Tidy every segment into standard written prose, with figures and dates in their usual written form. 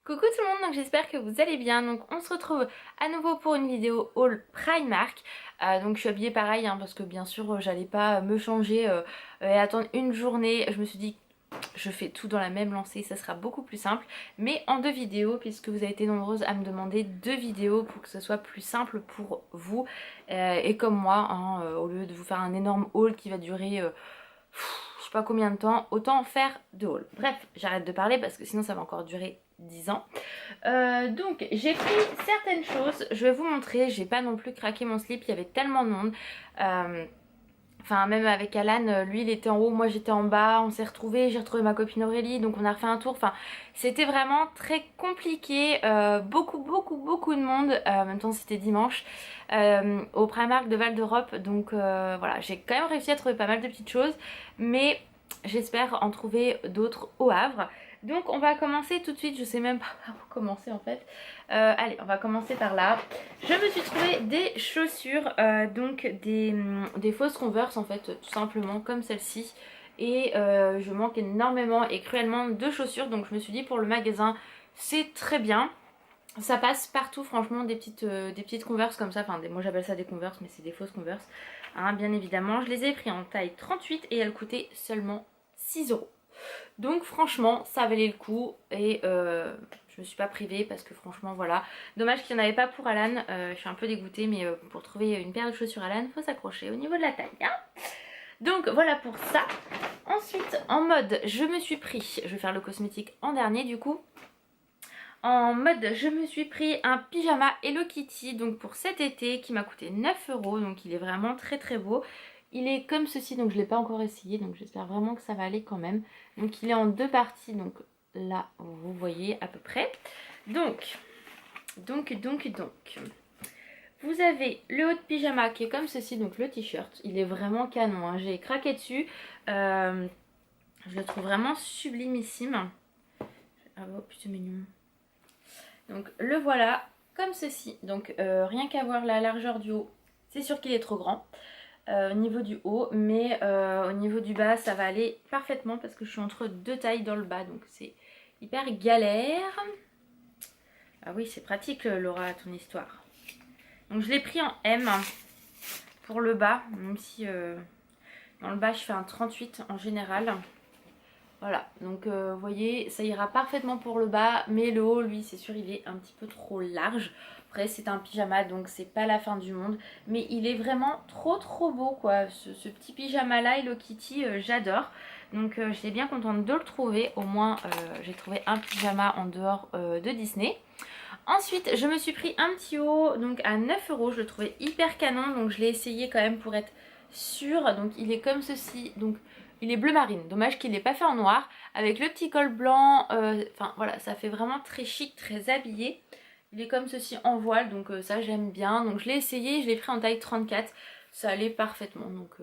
Coucou tout le monde, donc j'espère que vous allez bien. Donc on se retrouve à nouveau pour une vidéo haul Primark. Donc je suis habillée pareil parce que bien sûr j'allais pas me changer et attendre une journée. Je me suis dit je fais tout dans la même lancée, ça sera beaucoup plus simple. Mais en deux vidéos, puisque vous avez été nombreuses à me demander deux vidéos pour que ce soit plus simple pour vous et comme moi, au lieu de vous faire un énorme haul qui va durer je sais pas combien de temps, autant faire deux hauls. Bref, j'arrête de parler parce que sinon ça va encore durer 10 ans. Donc j'ai pris certaines choses, je vais vous montrer, j'ai pas non plus craqué mon slip, il y avait tellement de monde. Enfin même avec Alan, lui il était en haut, moi j'étais en bas, on s'est retrouvés, j'ai retrouvé ma copine Aurélie, donc on a refait un tour. Enfin c'était vraiment très compliqué, beaucoup de monde, en même temps c'était dimanche, au Primark de Val d'Europe. Donc voilà, j'ai quand même réussi à trouver pas mal de petites choses, mais j'espère en trouver d'autres au Havre. Donc on va commencer tout de suite, je sais même pas par où commencer en fait. Allez, on va commencer par là. Je me suis trouvé des chaussures, donc des fausses Converse en fait, tout simplement comme celle-ci. Et je manque énormément et cruellement de chaussures, donc je me suis dit pour le magasin c'est très bien. Ça passe partout franchement, des petites Converse comme ça, enfin moi j'appelle ça des Converse mais c'est des fausses Converse, bien évidemment. Je les ai pris en taille 38 et elles coûtaient seulement 6 €. Donc franchement ça valait le coup et je me suis pas privée parce que franchement voilà. Dommage qu'il n'y en avait pas pour Alan, je suis un peu dégoûtée, mais pour trouver une paire de chaussures Alan faut s'accrocher au niveau de la taille Donc voilà pour ça. Ensuite en mode je me suis pris, je vais faire le cosmétique en dernier du coup. En mode je me suis pris un pyjama Hello Kitty donc pour cet été qui m'a coûté 9 €, donc il est vraiment très beau. Il est comme ceci, donc je ne l'ai pas encore essayé, donc j'espère vraiment que ça va aller quand même. Donc il est en deux parties, donc là vous voyez à peu près. Donc vous avez le haut de pyjama qui est comme ceci, donc le t-shirt, il est vraiment canon, j'ai craqué dessus. Je le trouve vraiment sublimissime. Ah oh putain mignon. Donc le voilà comme ceci, donc rien qu'à voir la largeur du haut, c'est sûr qu'il est trop grand. Au niveau du haut, mais au niveau du bas ça va aller parfaitement parce que je suis entre deux tailles dans le bas, donc c'est hyper galère. Ah oui c'est pratique Laura ton histoire. Donc je l'ai pris en M pour le bas, même si dans le bas je fais un 38 en général. Voilà, donc vous voyez ça ira parfaitement pour le bas, mais le haut lui c'est sûr il est un petit peu trop large. Après c'est un pyjama donc c'est pas la fin du monde, mais il est vraiment trop beau quoi, ce petit pyjama là Hello Kitty, j'adore. Donc j'étais bien contente de le trouver, au moins j'ai trouvé un pyjama en dehors de Disney. Ensuite je me suis pris un petit haut donc à 9 €, je le trouvais hyper canon, donc je l'ai essayé quand même pour être sûre. Donc il est comme ceci, donc il est bleu marine, dommage qu'il n'ait pas fait en noir, avec le petit col blanc, enfin voilà, ça fait vraiment très chic, très habillé. Il est comme ceci en voile, donc ça j'aime bien. Donc je l'ai essayé, je l'ai pris en taille 34, ça allait parfaitement, donc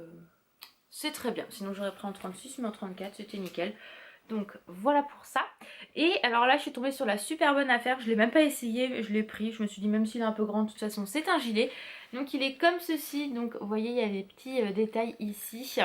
c'est très bien. Sinon j'aurais pris en 36, mais en 34 c'était nickel. Donc voilà pour ça. Et alors là je suis tombée sur la super bonne affaire, je l'ai même pas essayé, je l'ai pris, je me suis dit même s'il est un peu grand de toute façon c'est un gilet. Donc il est comme ceci, donc vous voyez il y a des petits détails ici.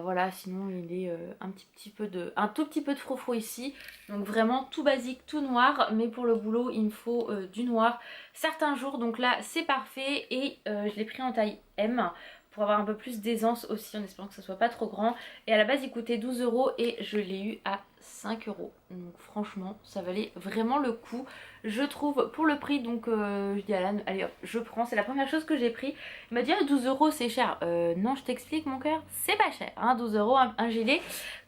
Voilà, sinon il est un tout petit peu de froufrou ici. Donc vraiment tout basique, tout noir. Mais pour le boulot il me faut du noir certains jours. Donc là c'est parfait. Et je l'ai pris en taille M pour avoir un peu plus d'aisance aussi, en espérant que ça soit pas trop grand. Et à la base il coûtait 12 € et je l'ai eu à 5 €. Donc franchement ça valait vraiment le coup, je trouve, pour le prix. Donc je dis à Alan allez hop je prends, c'est la première chose que j'ai pris. Il m'a dit 12 € c'est cher. Non je t'explique mon cœur, c'est pas cher 12 € un gilet.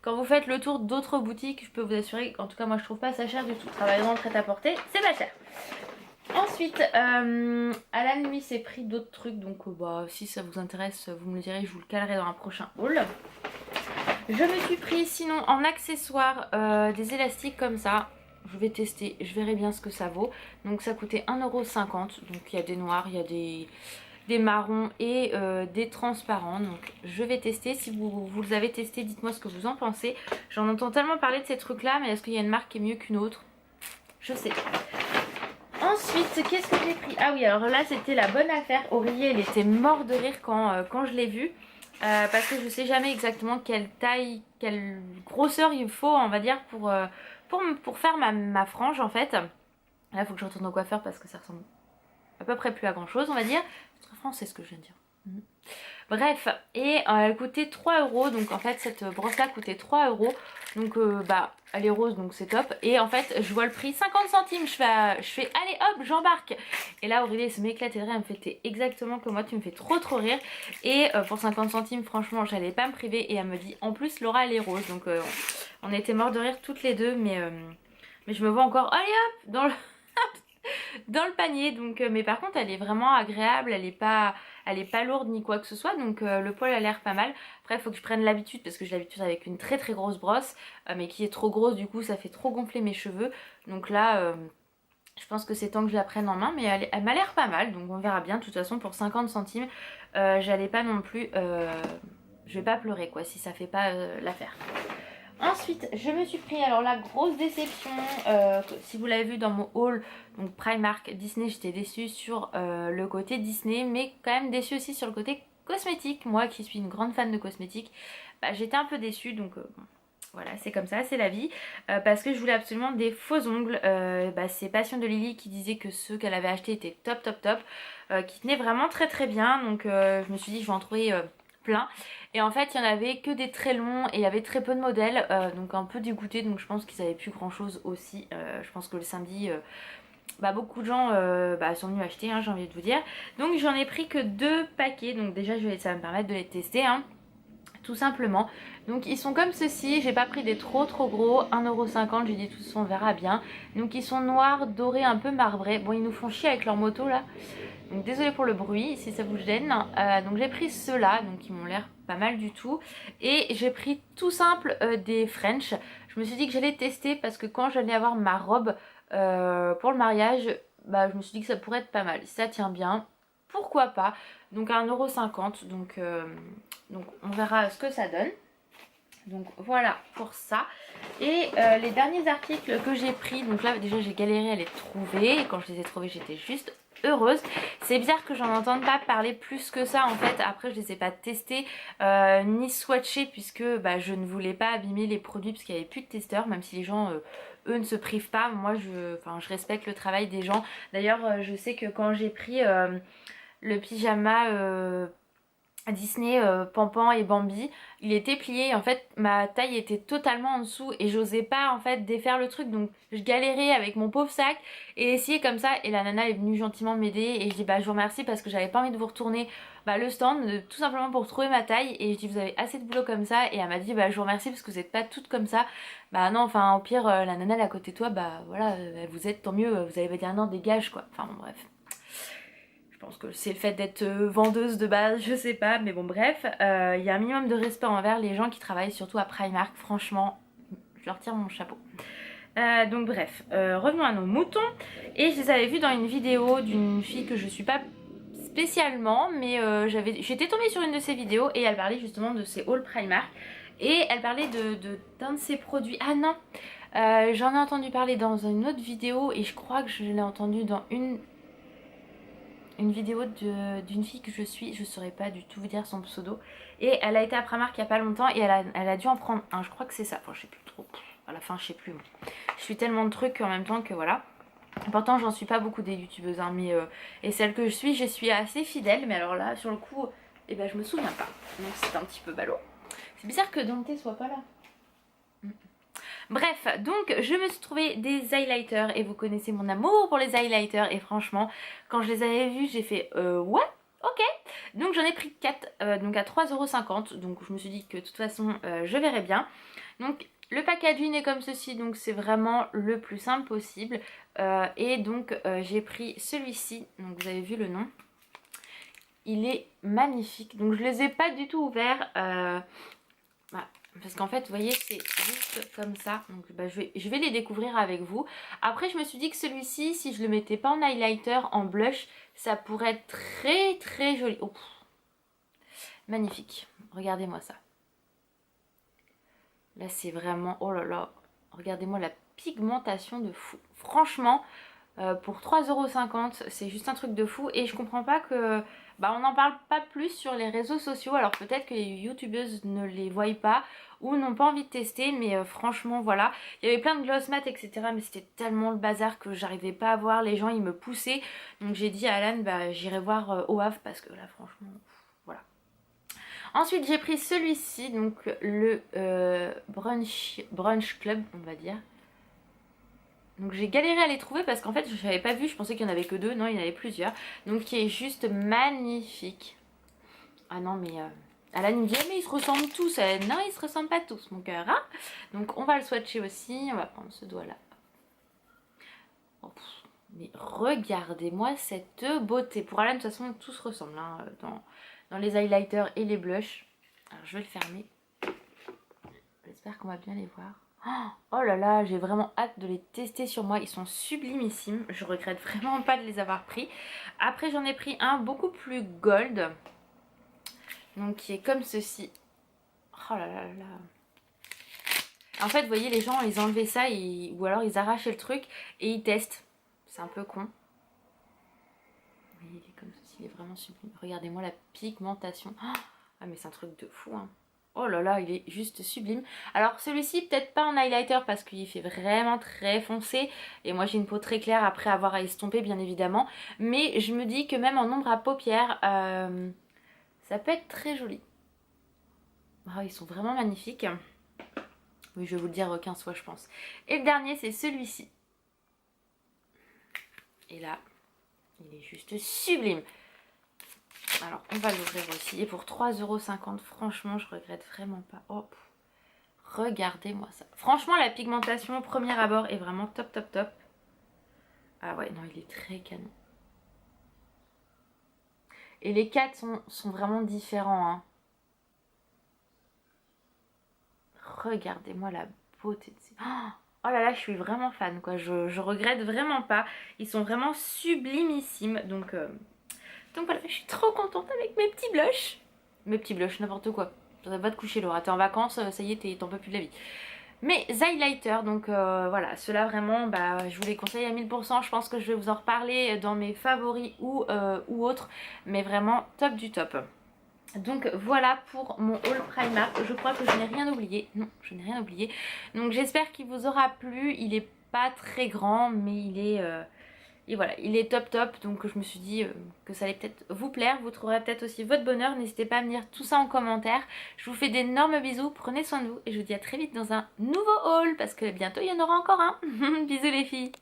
Quand vous faites le tour d'autres boutiques, je peux vous assurer, en tout cas moi je trouve pas ça cher du tout. Travailler dans le prêt-à-porter c'est pas cher. Ensuite, Alan lui s'est pris d'autres trucs, donc bah, si ça vous intéresse, vous me le direz, je vous le calerai dans un prochain haul. Je me suis pris sinon en accessoires des élastiques comme ça. Je vais tester, je verrai bien ce que ça vaut. Donc ça coûtait 1,50 €, donc il y a des noirs, il y a des marrons et des transparents. Donc je vais tester, si vous les avez testés, dites-moi ce que vous en pensez. J'en entends tellement parler de ces trucs là, mais est-ce qu'il y a une marque qui est mieux qu'une autre? Je sais pas. Ensuite, qu'est-ce que j'ai pris? Ah oui, alors là, c'était la bonne affaire. Aurélie, il était mort de rire quand je l'ai vu. Parce que je sais jamais exactement quelle taille, quelle grosseur il faut, on va dire, pour pour faire ma frange en fait. Là il faut que je retourne au coiffeur parce que ça ressemble à peu près plus à grand chose on va dire. C'est très français ce que je viens de dire. Bref, et elle coûtait 3 euros, donc en fait cette brosse là coûtait 3 euros, donc bah elle est rose donc c'est top. Et en fait je vois le prix 50 centimes, je fais allez hop j'embarque. Et là Aurélie elle se met éclater de rire, elle me fait t'es exactement comme moi, tu me fais trop rire. Et pour 50 centimes franchement j'allais pas me priver, et elle me dit en plus Laura elle est rose, donc on était morts de rire toutes les deux, mais je me vois encore allez hop dans le dans le panier, donc mais par contre elle est vraiment agréable, elle est pas lourde ni quoi que ce soit, donc le poil a l'air pas mal. Après il faut que je prenne l'habitude parce que j'ai l'habitude avec une très grosse brosse, mais qui est trop grosse, du coup ça fait trop gonfler mes cheveux, donc là je pense que c'est temps que je la prenne en main, mais elle m'a l'air pas mal, donc on verra bien. De toute façon pour 50 centimes j'allais pas non plus je vais pas pleurer quoi si ça fait pas l'affaire. Ensuite, je me suis pris, alors la grosse déception, si vous l'avez vu dans mon haul, donc Primark, Disney, j'étais déçue sur le côté Disney, mais quand même déçue aussi sur le côté cosmétique. Moi qui suis une grande fan de cosmétiques, bah, j'étais un peu déçue, donc bon, voilà, c'est comme ça, c'est la vie. Parce que je voulais absolument des faux ongles, bah, c'est Passion de Lily qui disait que ceux qu'elle avait achetés étaient top, qui tenaient vraiment très bien, donc je me suis dit je vais en trouver plein. Et en fait il y en avait que des très longs et il y avait très peu de modèles, donc un peu dégoûté, donc je pense qu'ils avaient plus grand chose aussi. Je pense que le samedi bah, beaucoup de gens bah, sont venus acheter, hein, j'ai envie de vous dire. Donc j'en ai pris que 2 paquets, donc déjà ça va me permettre de les tester, hein, tout simplement. Donc ils sont comme ceci, j'ai pas pris des trop gros, 1,50€, j'ai dit de toute façon on verra bien. Donc ils sont noirs, dorés, un peu marbrés. Bon ils nous font chier avec leur moto là, donc désolé pour le bruit si ça vous gêne. Donc j'ai pris ceux-là, donc ils m'ont l'air pas mal du tout. Et j'ai pris tout simple des French. Je me suis dit que j'allais tester parce que quand j'allais avoir ma robe pour le mariage, bah je me suis dit que ça pourrait être pas mal. Si ça tient bien, pourquoi pas. Donc à 1,50€, donc on verra ce que ça donne. Donc voilà pour ça. Et les derniers articles que j'ai pris, donc là déjà j'ai galéré à les trouver, et quand je les ai trouvés j'étais juste heureuse. C'est bizarre que j'en entende pas parler plus que ça en fait. Après je les ai pas testés ni swatchés, puisque bah, je ne voulais pas abîmer les produits parce qu'il n'y avait plus de testeurs, même si les gens eux ne se privent pas. Moi je respecte le travail des gens. D'ailleurs je sais que quand j'ai pris le pyjama Disney, Pampan et Bambi, il était plié, en fait ma taille était totalement en dessous et j'osais pas en fait défaire le truc, donc je galérais avec mon pauvre sac et essayer comme ça. Et la nana est venue gentiment m'aider et je dis bah je vous remercie parce que j'avais pas envie de vous retourner le stand, tout simplement pour trouver ma taille. Et je dis vous avez assez de boulot comme ça, et elle m'a dit bah je vous remercie parce que vous êtes pas toutes comme ça. Bah non, enfin au pire la nana elle est à côté de toi, bah voilà vous êtes, tant mieux, vous allez me dire non dégage quoi, enfin bon bref. Je pense que c'est le fait d'être vendeuse de base, je sais pas, mais bon bref, il y a un minimum de respect envers les gens qui travaillent surtout à Primark, franchement, je leur tire mon chapeau. Donc bref, revenons à nos moutons. Et je les avais vus dans une vidéo d'une fille que je suis pas spécialement, mais j'étais tombée sur une de ses vidéos et elle parlait justement de ses hauls Primark. Et elle parlait d'un de ses produits. Ah non, j'en ai entendu parler dans une autre vidéo et je crois que je l'ai entendu dans une vidéo d'une fille que je suis, je saurais pas du tout vous dire son pseudo, et elle a été à Primark il y a pas longtemps et elle a dû en prendre un, je crois que c'est ça, enfin je sais plus trop, à la fin je sais plus, je suis tellement de trucs en même temps que voilà. Pourtant j'en suis pas beaucoup des youtubeuses hein, mais et celle que je suis assez fidèle, mais alors là sur le coup eh ben je me souviens pas, donc c'est un petit peu ballot. C'est bizarre que Dante soit pas là. Bref, donc je me suis trouvé des highlighters et vous connaissez mon amour pour les highlighters, et franchement quand je les avais vus j'ai fait ouais ok. Donc j'en ai pris 4 donc à 3,50€, donc je me suis dit que de toute façon je verrai bien. Donc le packaging est comme ceci, donc c'est vraiment le plus simple possible, et donc j'ai pris celui-ci, donc vous avez vu le nom, il est magnifique. Donc je les ai pas du tout ouverts parce qu'en fait vous voyez c'est juste comme ça, donc bah, je vais les découvrir avec vous. Après je me suis dit que celui-ci, si je le mettais pas en highlighter, en blush, ça pourrait être très joli. Oh, magnifique, regardez-moi ça. Là c'est vraiment, oh là là, regardez-moi la pigmentation de fou. Franchement pour 3,50€ c'est juste un truc de fou. Et je comprends pas que bah on n'en parle pas plus sur les réseaux sociaux. Alors peut-être que les youtubeuses ne les voient pas ou n'ont pas envie de tester, mais franchement voilà. Il y avait plein de gloss mat etc, mais c'était tellement le bazar que j'arrivais pas à voir, les gens ils me poussaient. Donc j'ai dit à Alan bah j'irai voir au Havre parce que là franchement voilà. Ensuite j'ai pris celui-ci, donc le brunch Club on va dire. Donc j'ai galéré à les trouver parce qu'en fait je n'avais pas vu, je pensais qu'il n'y en avait que deux, non il y en avait plusieurs. Donc qui est juste magnifique. Ah non mais Alan il me dit mais ils se ressemblent tous. Non ils se ressemblent pas tous mon cœur. Hein, donc on va le swatcher aussi, on va prendre ce doigt là. Oh, mais regardez-moi cette beauté. Pour Alan de toute façon tous se ressemblent hein, dans les highlighters et les blushs. Alors je vais le fermer. J'espère qu'on va bien les voir. Oh là là, j'ai vraiment hâte de les tester sur moi. Ils sont sublimissimes. Je regrette vraiment pas de les avoir pris. Après, j'en ai pris un beaucoup plus gold. Donc, qui est comme ceci. Oh là là là. En fait, vous voyez, les gens, ils enlevaient ça ou alors ils arrachaient le truc et ils testent. C'est un peu con. Vous voyez, il est comme ceci. Il est vraiment sublime. Regardez-moi la pigmentation. Ah, mais c'est un truc de fou, hein. Oh là là, il est juste sublime. Alors celui-ci, peut-être pas en highlighter parce qu'il fait vraiment très foncé. Et moi j'ai une peau très claire après avoir à estomper bien évidemment. Mais je me dis que même en ombre à paupières, ça peut être très joli. Oh, ils sont vraiment magnifiques. Oui, je vais vous le dire 15 fois je pense. Et le dernier c'est celui-ci. Et là, il est juste sublime. Alors on va l'ouvrir aussi. Et pour 3,50 €, franchement je regrette vraiment pas. Oh, regardez-moi ça. Franchement la pigmentation au premier abord est vraiment top top top. Ah ouais non il est très canon. Et les quatre sont vraiment différents. Hein. Regardez-moi la beauté de ces... Oh là là je suis vraiment fan quoi. Je regrette vraiment pas. Ils sont vraiment sublimissimes. Donc voilà je suis trop contente avec mes petits blushs. Mes petits blushs n'importe quoi. Ça va te coucher Laura. T'es en vacances ça y est t'en peux plus de la vie. Mes highlighters, donc voilà, ceux-là vraiment, bah, je vous les conseille à 1000%. Je pense que je vais vous en reparler dans mes favoris ou autres, mais vraiment top du top. Donc voilà pour mon haul Primark. Je crois que je n'ai rien oublié. Non, je n'ai rien oublié. Donc j'espère qu'il vous aura plu. Il est pas très grand, mais il est... et voilà, il est top top, donc je me suis dit que ça allait peut-être vous plaire, vous trouverez peut-être aussi votre bonheur, n'hésitez pas à me dire tout ça en commentaire. Je vous fais d'énormes bisous, prenez soin de vous et je vous dis à très vite dans un nouveau haul parce que bientôt il y en aura encore un. Bisous les filles.